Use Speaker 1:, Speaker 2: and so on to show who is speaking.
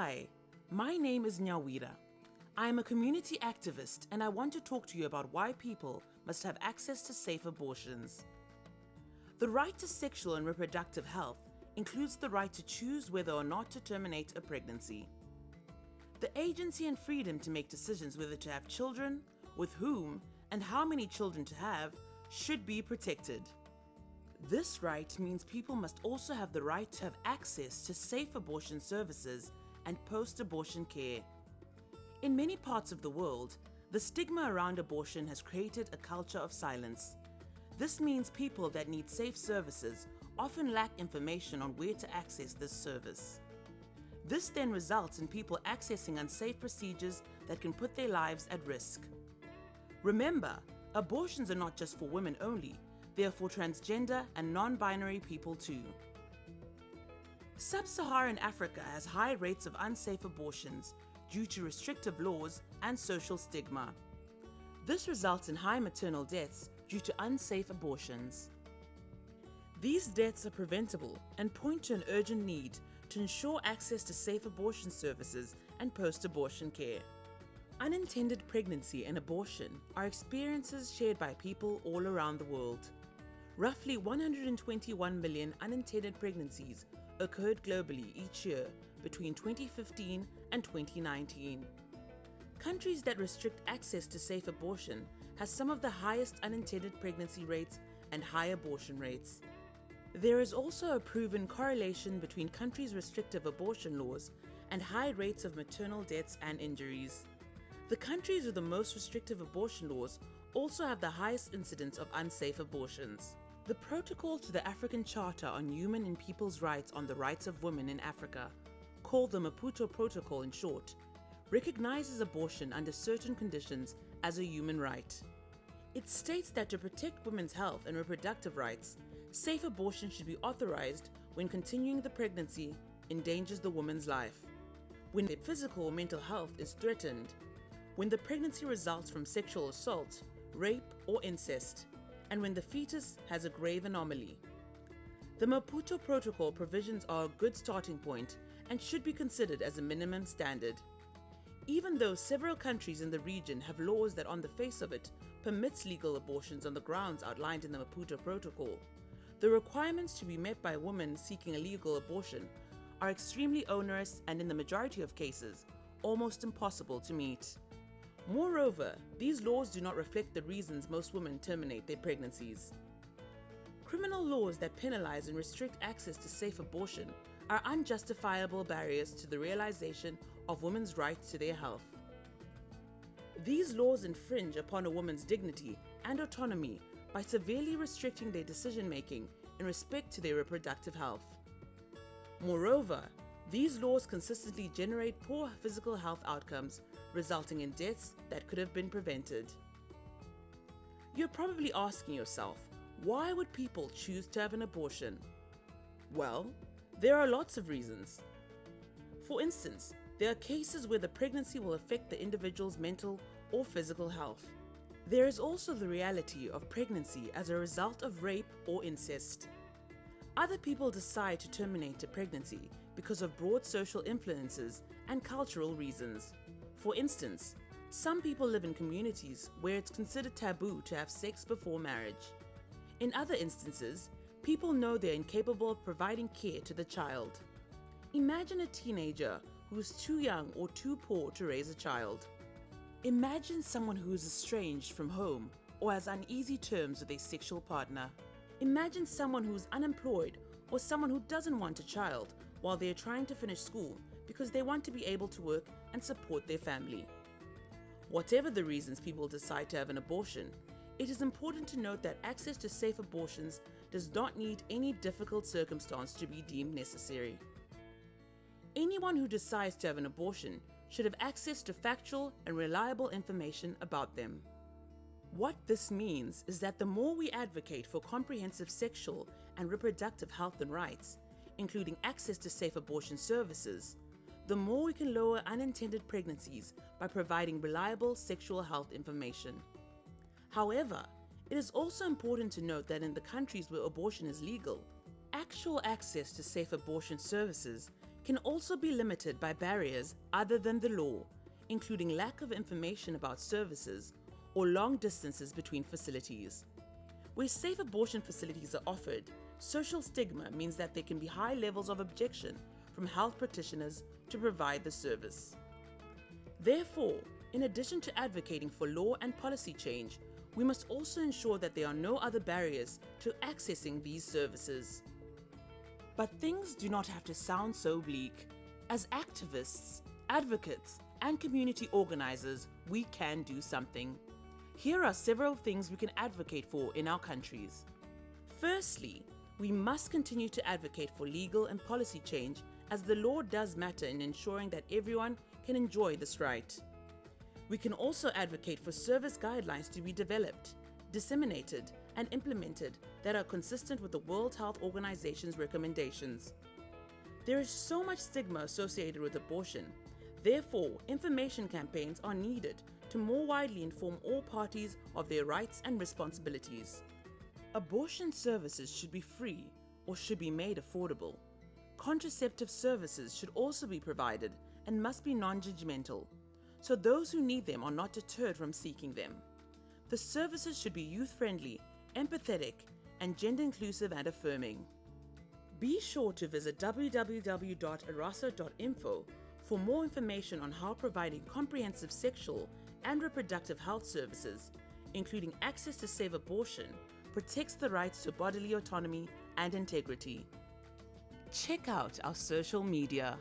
Speaker 1: Hi, my name is Nyawira. I am a community activist and I want to talk to you about why people must have access to safe abortions. The right to sexual and reproductive health includes the right to choose whether or not to terminate a pregnancy. The agency and freedom to make decisions whether to have children, with whom, and how many children to have should be protected. This right means people must also have the right to have access to safe abortion services and post-abortion care. In many parts of the world, the stigma around abortion has created a culture of silence. This means people that need safe services often lack information on where to access this service. This then results in people accessing unsafe procedures that can put their lives at risk. Remember, abortions are not just for women only, they are for transgender and non-binary people too. Sub-Saharan Africa has high rates of unsafe abortions due to restrictive laws and social stigma. This results in high maternal deaths due to unsafe abortions. These deaths are preventable and point to an urgent need to ensure access to safe abortion services and post-abortion care. Unintended pregnancy and abortion are experiences shared by people all around the world. Roughly 121 million unintended pregnancies occurred globally each year between 2015 and 2019. Countries that restrict access to safe abortion have some of the highest unintended pregnancy rates and high abortion rates. There is also a proven correlation between countries' restrictive abortion laws and high rates of maternal deaths and injuries. The countries with the most restrictive abortion laws also have the highest incidence of unsafe abortions. The Protocol to the African Charter on Human and People's Rights on the Rights of Women in Africa, called the Maputo Protocol in short, recognizes abortion under certain conditions as a human right. It states that to protect women's health and reproductive rights, safe abortion should be authorized when continuing the pregnancy endangers the woman's life, when their physical or mental health is threatened, when the pregnancy results from sexual assault, rape, or incest, and when the fetus has a grave anomaly. The Maputo Protocol provisions are a good starting point and should be considered as a minimum standard. Even though several countries in the region have laws that on the face of it permits legal abortions on the grounds outlined in the Maputo Protocol, the requirements to be met by women seeking a legal abortion are extremely onerous and in the majority of cases, almost impossible to meet. Moreover, these laws do not reflect the reasons most women terminate their pregnancies. Criminal laws that penalize and restrict access to safe abortion are unjustifiable barriers to the realization of women's rights to their health. These laws infringe upon a woman's dignity and autonomy by severely restricting their decision-making in respect to their reproductive health. Moreover, these laws consistently generate poor physical health outcomes, resulting in deaths that could have been prevented. You're probably asking yourself, why would people choose to have an abortion? Well, there are lots of reasons. For instance, there are cases where the pregnancy will affect the individual's mental or physical health. There is also the reality of pregnancy as a result of rape or incest. Other people decide to terminate a pregnancy because of broad social influences and cultural reasons. For instance, some people live in communities where it's considered taboo to have sex before marriage. In other instances, people know they're incapable of providing care to the child. Imagine a teenager who's too young or too poor to raise a child. Imagine someone who is estranged from home or has uneasy terms with a sexual partner. Imagine someone who is unemployed or someone who doesn't want a child while they're trying to finish school because they want to be able to work and support their family. Whatever the reasons people decide to have an abortion, it is important to note that access to safe abortions does not need any difficult circumstance to be deemed necessary. Anyone who decides to have an abortion should have access to factual and reliable information about them. What this means is that the more we advocate for comprehensive sexual and reproductive health and rights, including access to safe abortion services, the more we can lower unintended pregnancies by providing reliable sexual health information. However, it is also important to note that in the countries where abortion is legal, actual access to safe abortion services can also be limited by barriers other than the law, including lack of information about services or long distances between facilities. Where safe abortion facilities are offered, social stigma means that there can be high levels of objection from health practitioners to provide the service. Therefore, in addition to advocating for law and policy change, we must also ensure that there are no other barriers to accessing these services. But things do not have to sound so bleak. As activists, advocates, and community organizers, we can do something. Here are several things we can advocate for in our countries. Firstly, we must continue to advocate for legal and policy change, as the law does matter in ensuring that everyone can enjoy this right. We can also advocate for service guidelines to be developed, disseminated, and implemented that are consistent with the World Health Organization's recommendations. There is so much stigma associated with abortion. Therefore, information campaigns are needed to more widely inform all parties of their rights and responsibilities. Abortion services should be free or should be made affordable. Contraceptive services should also be provided and must be non-judgmental, so those who need them are not deterred from seeking them. The services should be youth-friendly, empathetic, and gender-inclusive and affirming. Be sure to visit www.araso.info for more information on how providing comprehensive sexual and reproductive health services, including access to safe abortion, protects the rights to bodily autonomy and integrity. Check out our social media.